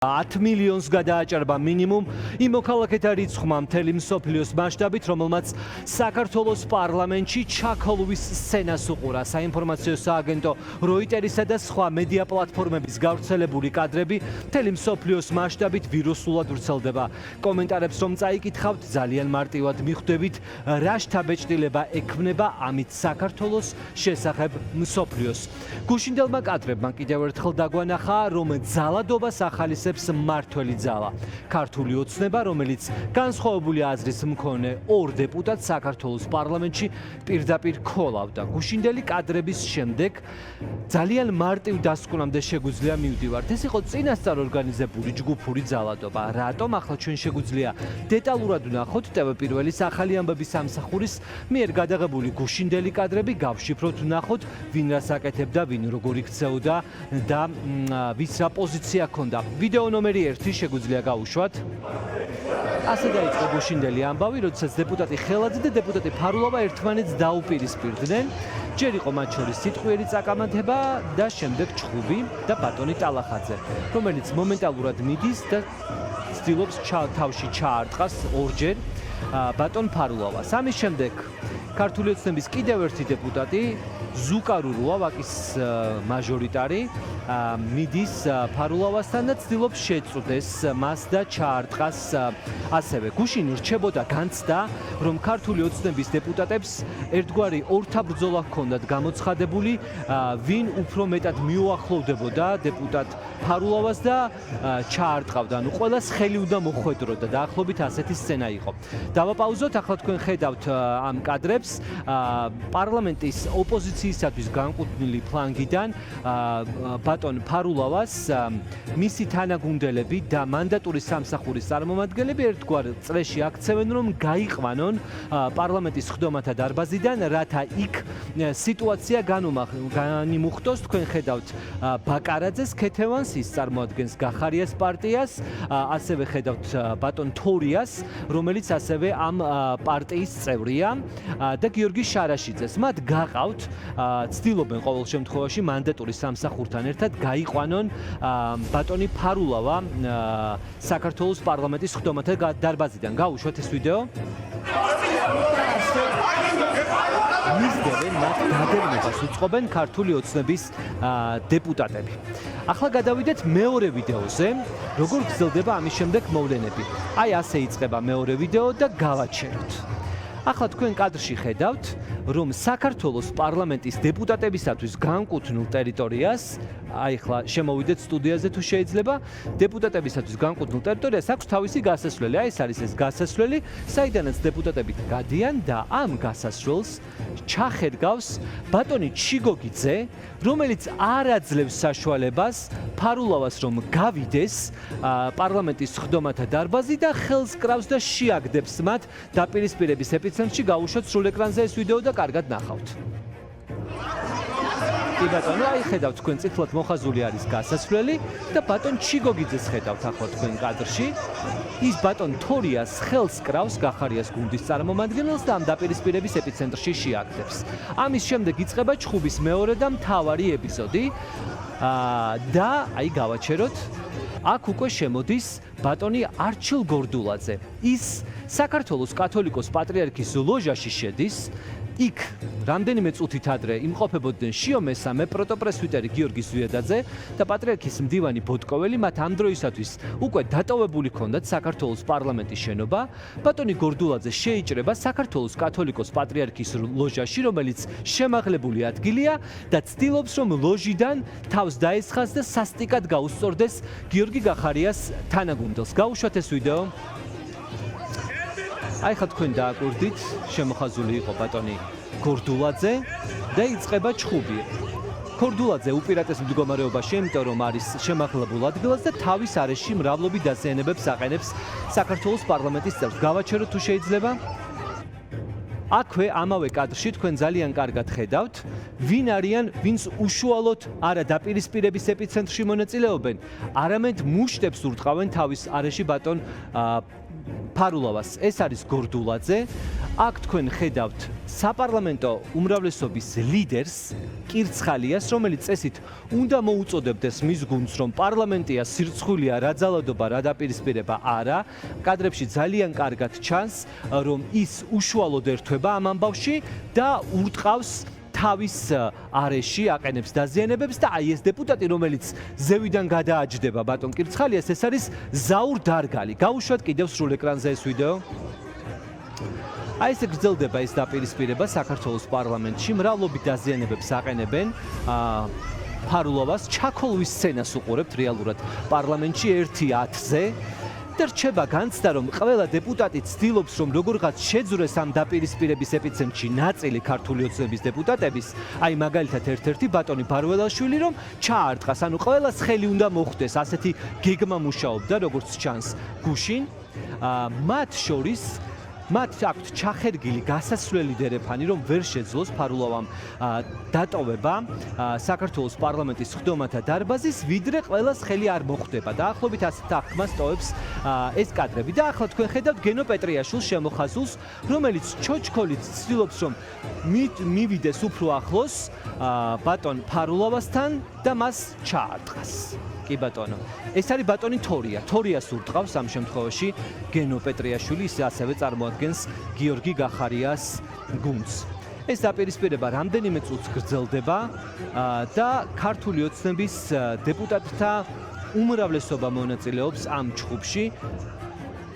10 მილიონს გადააჭარბა მინიმუმ იმ მოქალაქეთა რიცხვმა მთელი მსოფლიოს მასშტაბით, რომელმაც საქართველოს პარლამენტში ჩაქოლვის სცენას უყურა. საინფორმაციო სააგენტო როიტერისა და სხვა მედია პლატფორმების გავრცელებული კადრები მთელი მსოფლიოს მასშტაბით ვირუსულად ვრცელდება. კომენტარებს რომ წაიკითხავთ, ძალიან მარტივად მიხვდებით, რა შთაბეჭდილება ექმნება ამით საქართველოს შესახებ მსოფლიოს. გუშინდელმა კადრებმა კიდევ ერთხელ დაგვანახა, რომ ძალადობას ახალისებს მართველი ძალა. ქართული ოცნება, რომელიც განსხვავებული აზრის მქონე 2 დეპუტატს საქართველოს პარლამენტში პირდაპირ ქოლავდა. გუშინდელი კადრების შემდეგ ძალიან მარტივ დასკვნამდე შეგვიძლია მივდივართ. ეს იყო წინასწარ ორგანიზებული ჯგუფური ძალადობა. რატომ ახლა ჩვენ შეგვიძლია დეტალურად ვნახოთ ტევ1-ის ახალი ამბების სამსახურის მიერ გადაღებული გუშინდელი კადრები, გავშიფროთ, ვნახოთ, ვინ რას აკეთებდა, ვინ როგორ იქცეოდა და ვის რა პოზიცია ჰქონდა. ვიდეო ნომერი 1 შეგვიძლია გავუშვათ. ასე დაიწყო გუშინდელი ამბავი, როდესაც დეპუტატი ხელაძე და დეპუტატი ფარულავა ერთმანეთს დაუპირისპირდნენ. ჯერ იყო მათ შორის სიტყვიერი წაკამათება და შემდეგ ჩხუბი და ბატონი ტალახაძე, რომელიც მომენტალურად მიდის და ცდილობს თავში ჩაარტყას ორჯერ ბატონ ფარულავას. ამის შემდეგ ქართული ოცნების კიდევ ერთი დეპუტატი ზუკარუ რუავაკის მაჟორიტარი მიდის ფარულავასთან და ცდილობს შეწყვეტეს მას და ჩაარტყას ასევე. გუშინ რჩებოდა განცდა, რომ ქართული ოცნების დეპუტატებს ერთგვარი ორთაბრძოლა ჰქონდათ გამოცხადებული, ვინ უფრო მეტად მიუახლოვდებოდა დეპუტატ ფარულავას და ჩაარტყავდა. ანუ ყველას ხელი უნდა მოხვედროდა და ახლობით ასეთი სცენა იყო. დავაპაუზოთ, ახლა თქვენ ხედავთ ამ კადრებს პარლამენტის ოპოზიციისათვის განკუთვნილი ფლანგიდან ბატონ ფარულავას მისი თანაგუნდელები და მანდატური სამსახურის წარმომადგენლები ერთგვარ წრეში აქცევენ, რომ გაიყვანონ პარლამენტის ხდომათა დარბაზიდან, რათა იქ სიტუაცია განიმუხტოს. თქვენ ხედავთ ბაკარაძეს, ქეთევანს, ის წარმოადგენს გახარიას პარტიას, ასევე ხედავთ ბატონ თორიას, რომელიც ასევე ამ პარტიის წევრია და გიორგი შარაშიძეს. მათ გაყავთ, ცდილობენ ყოველ შემთხვევაში მანდატური სამსახურთან ერთად გაიყვანონ ბატონი ფარულავა საქართველოს პარლამენტის ხდომათა დარბაზიდან. გავუშვათ ეს ვიდეო. მისდევენ მათ გადავნებას უწყობენ ქართული ოცნების დეპუტატები. ახლა გადავიდეთ მეორე ვიდეოზე, როგორ გრძელდება ამის შემდეგ მოვლენები. აი ასე იწყება მეორე ვიდეო და გავაჩეროთ. ახლა თქვენ კადრში ხედავთ, რომ საქართველოს პარლამენტის დეპუტატებისათვის განკუთვნილ ტერიტორიას, აი ახლა შემოვიდეთ სტუდიაზე თუ შეიძლება, დეპუტატებისათვის განკუთვნილ ტერიტორიას აქვს თავისი გასასვლელი. აი ეს არის ეს გასასვლელი, საიდანაც დეპუტატები გადიან და ამ გასასვლელს ჩახერგავს ბატონი ჩიგოგიძე, რომელიც არ აძლევს საშუალებას ფარულავას რომ გავიდეს პარლამენტის ხდომათა დარბაზი და ხელს კრავს და შეაგდებს მათ დაპირისპირების ეპიცენტრში. გავუშვათ სრულ ეკრანზე ეს ვიდეო და კარგად ნახავთ. კი ბატონო, აი ხედავთ თქვენ წითლად მოხაზული არის გასასვლელი და ბატონ ჩიგოგიძეს ხედავთ ახლა თქვენ კადრში. ის ბატონ თორიას ხელს კრავს გახარიას გუნდის წარმომადგენელს და ამ დაპირისპირების ეპიცენტრში შეაგდებს. ამის შემდეგ იწყება ჩხუბის მეორე და მთავარი ეპიზოდი და აი გავაჩეროთ. აქ უკვე შემოდის ბატონი არჩილ გორდულაძე. ის საქართველოს კათოლიკოს პატრიარქის ლოჟაში შედის. იქ რამდენიმე წუთით ადრე იმყოფებოდნენ შიო მესამე, პროტოპრესვიტერი გიორგი ზვიედაძე და პატრიარქის მდივანი ბოტკოველი. მათ ამ დროისათვის უკვე დატოვებული ჰქონდათ საქართველოს პარლამენტის შენობა. ბატონი გორდულაძე შეიჭრება საქართველოს კათოლიკოს პატრიარქის ლოჟაში, რომელიც შემაღლებული ადგილია და ცდილობს, რომ ლოჟიდან თავს დაესხას და სასტიკად გაუსწორდეს გიორგი გახარიას თანაგუნდელს. გავუშვათ ეს ვიდეო. აი ხა თქვენ დააკვირდით, შემოხაზული იყო ბატონი გორდულაძე და იწყება ჩხუბი. გორდულაძე უპირატეს მდგომარეობაში, იმიტომ რომ არის შემაღლებულ ადგილას და თავის არეში მრავლობით დაზიანებებს აყენებს საქართველოს პარლამენტის წევრს. გავაჩეროთ თუ შეიძლება. აქვე ამავე კადრში თქვენ ძალიან კარგად ხედავთ, ვინ არიან, ვინც უშუალოდ არა დაპირისპირების ეპიცენტრში მონაწილეობენ, არამედ მუშტებს ურტყავენ თავის არეში ბატონ ფარულავას. ეს არის გორდულაძე. აქ თქვენ ხედავთ საპარლამენტო უმრავლესობის ლიდერს, კირცხალიას, რომელიც წესით უნდა მოუწოდებდეს მის გუნდს, რომ პარლამენტია სირცხვილია, რა ძალადობა, რა დაპირისპირება არა. კადრებში ძალიან კარგად ჩანს, რომ ის უშუალოდ ერთვება ამ ამბავში და ურტყავს თავის არეში აყენებს დაზიანებებს და აი ეს დეპუტატი, რომელიც ზევიდან გადააჯდება ბატონ კირცხალიას, ეს არის ზაურ დარგალი. გავუშვათ კიდევ სრულ ეკრანზე ეს ვიდეო. აი ესე გრძელდება ეს დაპირისპირება საქართველოს პარლამენტში, მრავლობით დაზიანებებს აყენებენ. ფარულოვას ჩაქოლვის სცენას უყურებთ რეალურად პარლამენტში 1-10-ზე. და რჩება განცდა, რომ ყველა დეპუტატი ცდილობს, რომ როგორღაც შეძვრეს ამ დაპირისპირების ეპიცენტრში ნაწილი ქართული ოცნების დეპუტატების, აი მაგალითად ერთ-ერთი ბატონი ბარველაშვილი, რომ ჩაარტყას, ანუ ყველას ხელი უნდა მოხვდეს, ასეთი გეგმა მუშაობდა, როგორც ჩანს გუშინ. მათ შორის მათ აქვთ ჩახერგილი გასასვლელი დერეფანი, რომ ვერ შეძლოს ფარულოვამ დატოვება საქართველოს პარლამენტის სხდომათა დარბაზის, ვიდრე ყველას ხელი არ მოხვდება. დაახლოებით ასეთ აღქმას ტოვებს ეს კადრები. და ახლა თქვენ ხედავთ გენო პეტრიაშვილს, შემოხაზულს, რომელიც ჩოჩქოლით ცდილობს, რომ მივიდეს უფრო ახლოს ბატონ ფარულოვასთან და მას ჩაარტყას. კი ბატონო. ეს არის ბატონი თორია. თორიას ურტყავს ამ შემთხვევაში გენო პეტრიაშვილი, ის ასევე წარმოადგენს გიორგი გახარიას გუნდს. ეს დაპირისპირება რამდენიმე წუთს გრძელდება და ქართული ოცნების დეპუტატთა უმრავლესობა მონაწილეობს ამ ჩხუბში.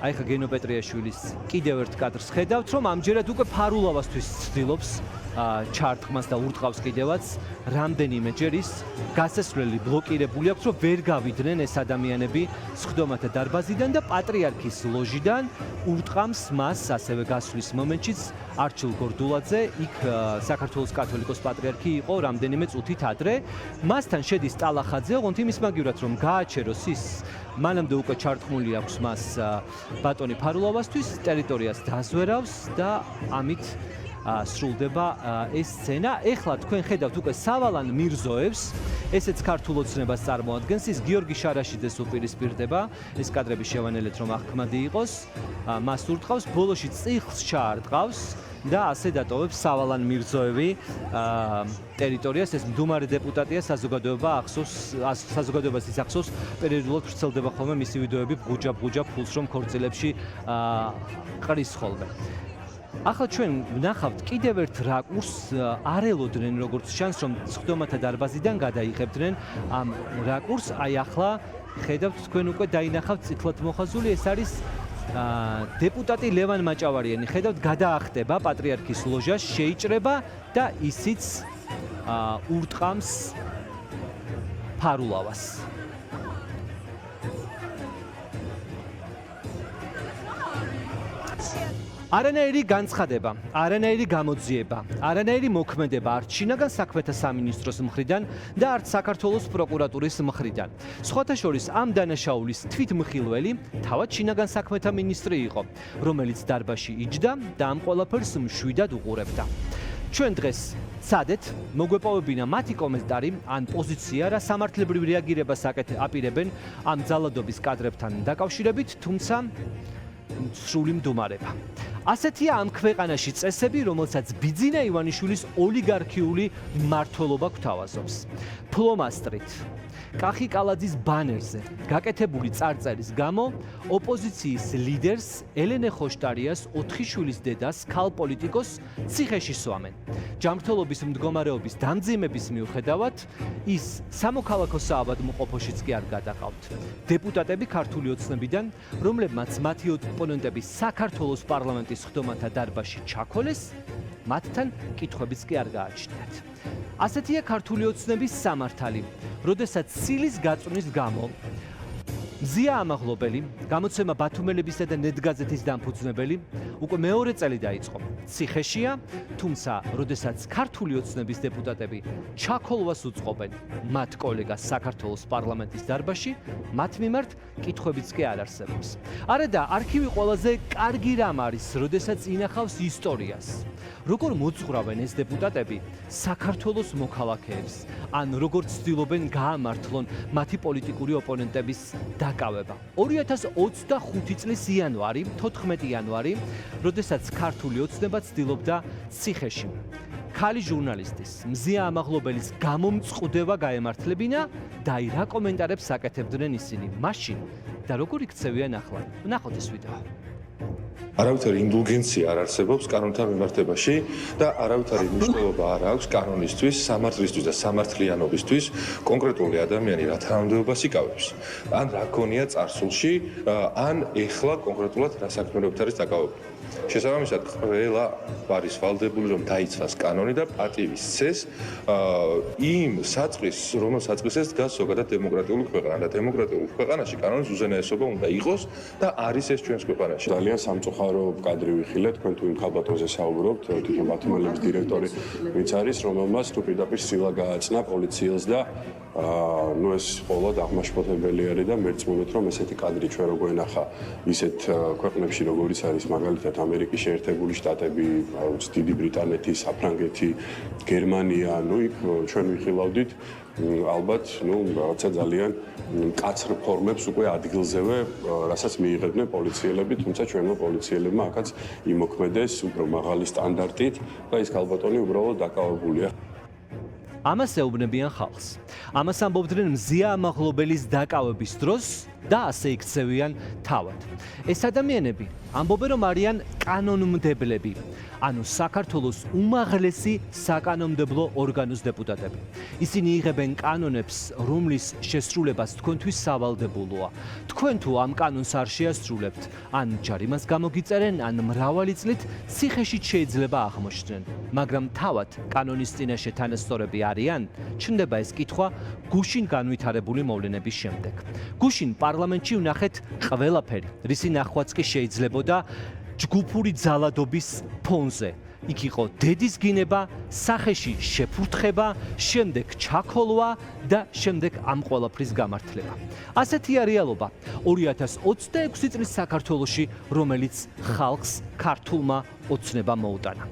აი ხა გენო პეტრიაშვილის კიდევ ერთ კადრს ხედავთ, რომ ამჯერად უკვე ფარულოვასთვის ცდილობს ჩარტყმას და ურტყავს კიდევაც რამდენიმე ჯერ ის გასასვლელი ბლოკირებული აქვს, რომ ვერ გავიდნენ ეს ადამიანები სხდომათა დარბაზიდან და პატრიარქის ლოჟიდან ურტყამს მას ასევე გასვლის მომენტშიც არჩილ გორდულაძე, იქ საქართველოს კათოლიკოს პატრიარქი იყო რამდენიმე წუთით ადრე. მასთან შედის ტალახაძე, ოღონდ იმის მაგივრად რომ გააჩეროს ის მანამდე უკვე ჩარტყმული აქვს მას ბატონი ფარულოვასთვის, ტერიტორიას დაზვერავს და ამით სრულდება ეს სცენა. ეხლა თქვენ ხედავთ უკვე სავალან მირზოევს, ესეც ქართულ ოცნებას წარმოადგენს, ის გიორგი შარაშიძეს უპირისპირდება, ეს კადრები შევანელეთ რომ აღქმადი იყოს, მას ურტყავს, ბოლოში წიხლს ჩაარტყავს და ასე დატოვებს სავალან მირზოევი ტერიტორიას. ეს მდუმარე დეპუტატია, საზოგადოებას ის ახსოვს, პერიოდულად ვრცელდება ხოლმე მისი ვიდეოები ბღუჯა ფულს რომ ქორწილებში ყრის ხოლმე. ახლა ჩვენ ვნახავთ კიდევ ერთ რაკურსს, არ ელოდნენ როგორც ჩანს, რომ სხდომათა დარბაზიდან გადაიღებდნენ ამ რაკურსს. აი ახლა ხედავთ თქვენ უკვე დაინახავთ წითლად მოხაზული, ეს არის დეპუტატი ლევან მაჭავარიანი. ხედავთ გადაახტება პატრიარქის ლოჟას, შეიჭრება და ისიც ურტყამს ფარულოვას. არანაირი განცხადება, არანაირი გამოძიება, არანაირი მოქმედება არც შინაგან საქმეთა სამინისტროს მხრიდან და არც საქართველოს პროკურატურის მხრიდან. სხვათა შორის ამ დანაშაულის თვითმხილველი თავად შინაგან საქმეთა მინისტრი იყო, რომელიც დარბაზში იჯდა და ამ ყველაფერს მშვიდად უყურებდა. ჩვენ დღეს სცადეთ მოგვეპოვებინა მათი კომენტარი ან პოზიცია, რა სამართლებრივ რეაგირებას აპირებენ ამ ძალადობის კადრებთან დაკავშირებით, თუმცა სრული მდუმარება. ასეთია ამ ქვეყანაში წესები, რომელსაც ბიძინა ივანიშვილის ოლიგარქიული მმართველობა გვთავაზობს. ფლომასტრით, კახი კალაძის ბანერზე გაკეთებული წარწერის გამო ოპოზიციის ლიდერს ელენე ხოშტარიას 4 შვილის დედას ქალ პოლიტიკოს ციხეში სვამენ. ჯანმრთელობის მდგომარეობის დამძიმების მიუხედავად ის სამოქალაქო საავადმყოფოშიც კი არ გადაყავთ. დეპუტატები ქართული ოცნებიდან, რომლებმაც მათი ოპონენტები საქართველოს პარლამენტის სხდომათა დარბაზში ჩაქოლეს, მათთან კითხვებიც კი არ გააჩნიათ. ასეთია ქართული ოცნების სამართალი, როდესაც სილის გაწვნის გამო მზია ამაღლობელი, გამოცემა ბათუმელებისა და ნეტგაზეთის დამფუძნებელი, უკვე მეორე წელი დაიწყო. ციხეშია, თუმცა, როდესაც ქართული ოცნების დეპუტატები ჩაქოლვას უწყობენ მათ კოლეგას საქართველოს პარლამენტის დარბაზში, მათ მიმართ კითხვებიც კი არ არსებობს. არა და არქივი ყველაზე კარგი რამ არის, როდესაც ინახავს ისტორიას. როგორ მოძღვრავენ ეს დეპუტატები საქართველოს მოქალაქეებს, ან როგორ ცდილობენ გაამართლონ მათი პოლიტიკური ოპონენტების დაკავება. 2025 წლის იანვარი, 14 იანვარი, როდესაც ქართული ოცნება ცდილობდა ციხეში ქალი ჟურნალისტის მზია ამაღლობელის გამომწყდება გაემართლებინა და აი რა კომენტარებს აკეთებდნენ ისინი მაშინ და როგორ იქცევიან ახლა. ნახოთ ეს ვიდეო. არავითარი ინდულგენცია არ არსებობს კანონთან მიმართებაში და არავითარი მნიშვნელობა არ აქვს კანონისთვის, სამართლისთვის და სამართლიანობისთვის კონკრეტული ადამიანი რა თანამდებობას იკავებს. ან რა ქონია წარსულში, ან ეხლა კონკრეტულად რა საქმიანობით არის დაკავებული. შესაბამისად, ყველა არის ვალდებული რომ დაიცვას კანონი და პატივის სცეს იმ საწყისს, რომელ საწყისეს დგას ზოგადად დემოკრატიული ქვეყანა და დემოკრატიულ ქვეყანაში კანონის უზენაესობა უნდა იყოს და არის ეს ჩვენს ქვეყანაში. ძალიან სამწუხარო კადრი ვიხილეთ, თქვენ თუ იმ ქალბატონზე საუბრობთ, თვითონ ბათუმელების დირექტორი ვინც არის, რომელმაც თუ პირდაპირ სილა გააცნა პოლიციელს და ნუ ეს ყოველად აღმაშფოთებელი არის და მერწმუნეთ რომ ესეთი კადრი ჩვენ რო გვენახა ისეთ ქვეყნებში როგორიც არის მაგალითად ამერიკის შეერთებული შტატები, დიდი ბრიტანეთი, საფრანგეთი, გერმანია, ნუ იქ ჩვენ ვიხილავდით ალბათ, ნუ რაღაცა ძალიან მკაცრ ფორმებს უკვე ადგილზევე, რასაც მიიღებდნენ პოლიციელები, თუმცა ჩვენმა პოლიციელებმა აქაც იმოქმედეს უფრო მაღალი სტანდარტით და ის ქალბატონი უბრალოდ დაკავებულია. ამას ეუბნებიან ხალხს. ამას ამბობდნენ მზია ამაღლობელის დაკავების დროს და ასე იქცევიან თავად. ეს ადამიანები ამბობენ რომ არიან კანონმდებლები, ანუ საქართველოს უმაღლესი საკანონმდებლო ორგანოს დეპუტატები. ისინი იღებენ კანონებს, რომლის შესრულებას თქვენთვის სავალდებულოა. თქვენ თუ ამ კანონს არ შეასრულებთ, ან ჯარიმას გამოგიწერენ, ან მრავალი წლით ციხეშიც შეიძლება აღმოჩნდნენ. მაგრამ თავად კანონის წინაშე თანასწორები არიან? ჩნდება ეს კითხვა გუშინ განვითარებული მოვლენების შემდეგ. გუშინ პარლამენტში ვნახეთ ყველაფერი, რისი ნახვაც კი შეიძლებოდა ჯგუფური ძალადობის ფონზე. იქ იყო დედის გინება, სახეში შეფურთხება, შემდეგ ჩაქოლვა და შემდეგ ამ ყველაფრის გამართლება. ასეთია რეალობა 2026 წლის საქართველოში, რომელიც ხალხს ქართულმა ოცნება მოუტანა.